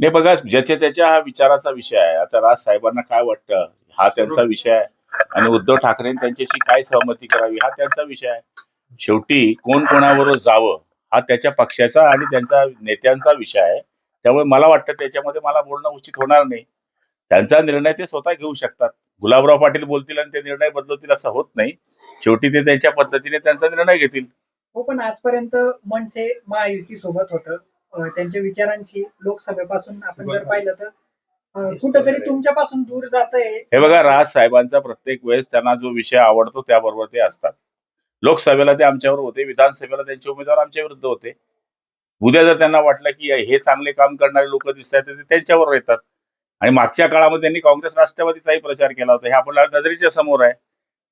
नाही बघा, ज्याच्या त्याच्या हा विचाराचा विषय आहे. आता राज साहेबांना काय वाटतं हा त्यांचा विषय आहे, आणि उद्धव ठाकरेंनी त्यांच्याशी काय सहमती करावी हा त्यांचा विषय आहे. शेवटी कोण कोणाबरोबर जावं हा त्याच्या पक्षाचा आणि त्यांच्या नेत्यांचा विषय आहे. त्यामुळे मला वाटतं त्याच्यामध्ये मला बोलणं उचित होणार नाही. त्यांचा निर्णय ते स्वतः घेऊ शकतात. गुलाबराव पाटील बोलतील आणि ते निर्णय बदलवतील असं होत नाही. शेवटी ते त्यांच्या पद्धतीने त्यांचा निर्णय घेतील. हो, पण आजपर्यंत मनसे महायुती सोबत होतं. त्यांच्या विचारांची लोकसभेपासून आपण जर पाहिलं तर कुठंतरी तुमच्यापासून दूर जात आहे. हे बघा, राज साहेबांचा प्रत्येक वेळेस त्यांना जो विषय आवडतो त्याबरोबर ते असतात. लोकसभेला ते आमच्यावर होते, विधानसभेला त्यांचे उमेदवार आमच्या विरुद्ध होते. उद्या जर त्यांना वाटलं की हे चांगले काम करणारे लोक दिसत आहेत तर ते त्यांच्यावर येतात. आणि मागच्या काळामध्ये त्यांनी काँग्रेस राष्ट्रवादीचाही प्रचार केला होता, हे आपल्या नजरेच्या समोर आहे.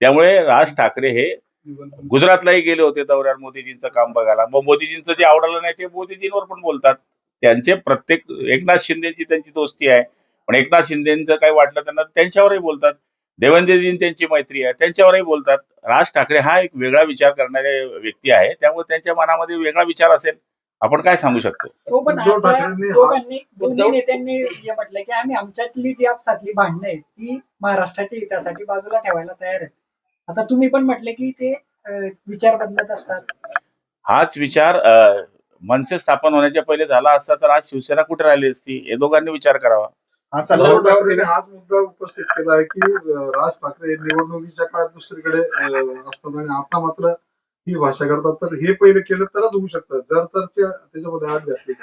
त्यामुळे राज ठाकरे हे गुजरातलाही गेले होते दौऱ्यावर मोदीजींचं काम बघायला. मग मोदीजींचं जे आवडलं नाही ते मोदीजींवर पण बोलतात. त्यांचे प्रत्येक एकनाथ शिंदेची त्यांची दोस्ती आहे, पण एकनाथ शिंदेचं काही वाटलं त्यांना त्यांच्यावरही बोलतात. देवेंद्रजींची त्यांची मैत्री आहे, त्यांच्यावरही बोलतात. राज ठाकरे हा एक वेगळा विचार करणारे व्यक्ती आहे, त्यामुळे त्यांच्या मनामध्ये वेगळा विचार असेल, आपण काय सांगू शकतो. हो, पण दोन्ही नेत्यांनी हे म्हटलं की आम्ही आमच्यातली जी आपसातली भांडणं आहेत ती महाराष्ट्राच्या हितासाठी बाजूला ठेवायला तयार आहे. आता तुम्ही पण म्हटले की ते विचार बदलत असतात. हाच विचार मनसे स्थापन होण्याच्या पहिले झाला असता तर आज शिवसेना कुठे राहिली असती, हे दोघांनी विचार करावा. उद्धव ठाकरेंनी हाच मुद्दा उपस्थित केला आहे की राज ठाकरे निवडणुकीच्या काळात दुसरीकडे असतात आणि आता मात्र ही भाषा करतात, तर हे पहिले केलं तरच होऊ शकतं. जर तर त्याच्यामध्ये हात घातली.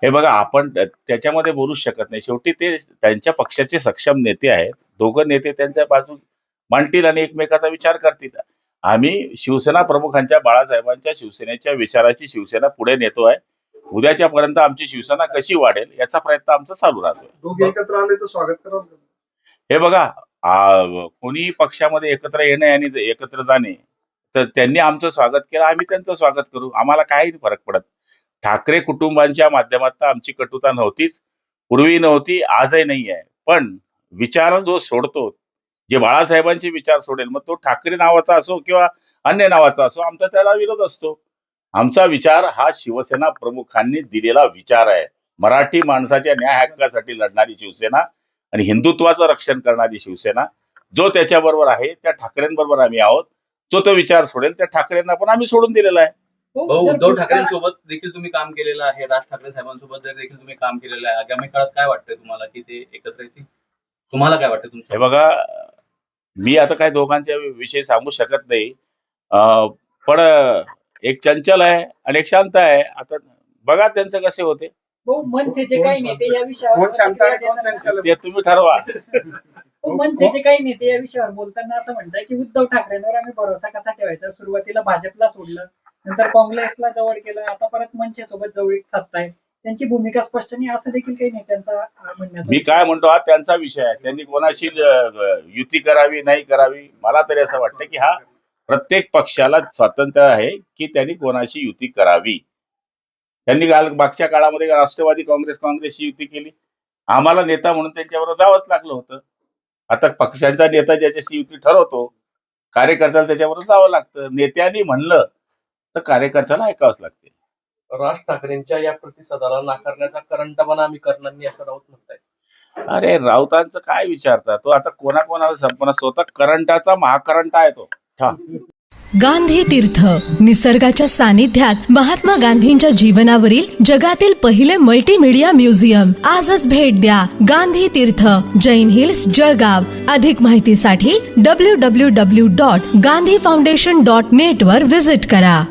हे बघा, आपण त्याच्यामध्ये बोलूच शकत नाही. शेवटी ते त्यांच्या पक्षाचे सक्षम नेते आहेत. दोघं नेते त्यांच्या बाजू मांडतील आणि एकमेकाचा विचार करतील. आम्ही शिवसेना प्रमुखांच्या बाळासाहेबांच्या शिवसेनेच्या विचाराची शिवसेना पुढे नेतोय. उद्याच्या पर्यंत आमची शिवसेना कशी वाढेल याचा प्रयत्न आमचा चालू राहतोय. दोघे एकत्र आले तर स्वागत करावं. हे बघा, कोणी पक्षामध्ये एकत्र येणे आणि एकत्र जाणे, तर त्यांनी आमचं स्वागत केलं, आम्ही त्यांचं स्वागत करू. आम्हाला काही फरक पडत. ठाकरे कुटुंबांच्या माध्यमातून आमची कटुता नव्हतीच, पूर्वी नव्हती, आजही नाही आहे. पण विचार जो सोडतो, जे बाळासाहेबांचे विचार सोडेल, मग तो ठाकरे नावाचा असो किंवा अन्य नावाचा असो, आमचा त्याला विरोध असतो. आमचा विचार हा शिवसेना प्रमुखांनी दिलेला विचार आहे. मराठी माणसाच्या न्याय हक्कासाठी लढणारी शिवसेना आणि हिंदुत्वाचं रक्षण करणारी शिवसेना. जो त्याच्याबरोबर आहे त्या ठाकरेंबरोबर आम्ही आहोत. जो तो विचार सोडेल त्या ठाकरेंना पण आम्ही सोडून दिलेला आहे. उद्धव ठाकरेंसोबत देखील तुम्ही काम केलेलं आहे, राज ठाकरे साहेबांसोबत देखील तुम्ही काम केलेलं आहे. आगामी काळात काय वाटतंय तुम्हाला की ते एकत्र येतील? तुम्हाला काय वाटतं तुमचं? हे बघा, मी आता काय दोघांच्या विषयी सांगू शकत नाही, पण एक चंचल आहे आणि एक शांत आहे. आता बघा त्यांचं कसे होते. मनसेचे काही नेते या विषयावर ते तुम्ही ठरवा. मनसेचे काही नेते या विषयावर बोलताना असं म्हणतात की उद्धव ठाकरेंवर आम्ही भरोसा कसा ठेवायचा. सुरुवातीला भाजपला सोडलं, नंतर काँग्रेसला जवळ केलं, आता परत मनसे सोबत जवळीक साधत आहे. त्यांची भूमिका स्पष्ट नाही असं देखील काही नेत्यांचा म्हणण्याचा. मी काय म्हणतो, हा त्यांचा विषय आहे. त्यांनी कोणाशी युती करावी नाही करावी, मला तरी असं वाटतं की हा प्रत्येक पक्षाला स्वातंत्र्य आहे की त्यांनी कोणाशी युती करावी. त्यांनी मागच्या काळामध्ये राष्ट्रवादी काँग्रेसशी युती केली. आम्हाला नेता म्हणून त्यांच्याबरोबर जावंच लागलं होतं. आता पक्षांचा नेता ज्याच्याशी युती ठरवतो, कार्यकर्त्याला त्याच्याबरोबर जावं लागतं. नेत्यांनी म्हणलं तर कार्यकर्त्याला ऐकावंच लागते. राज ठाकरेंच्या या प्रतिसादाला नाकारण्याचा करंटपणा आम्ही करणार नाही असं राऊत म्हणताय. अरे, राऊतांचं काय विचारता, तो आता कोणाकोणाला संपूर्ण स्वतः करंटाचा महाकरंट आहे तो. गांधी तीर्थ, निसर्गाच्या सानिध्यात महात्मा गांधींच्या जीवनावरील जगातील पहिले मल्टीमीडिया म्युझियम. आजच भेट द्या. गांधी तीर्थ, जैन हिल्स, जळगाव. अधिक माहितीसाठी www.gandhifoundation.net वर व्हिजिट करा.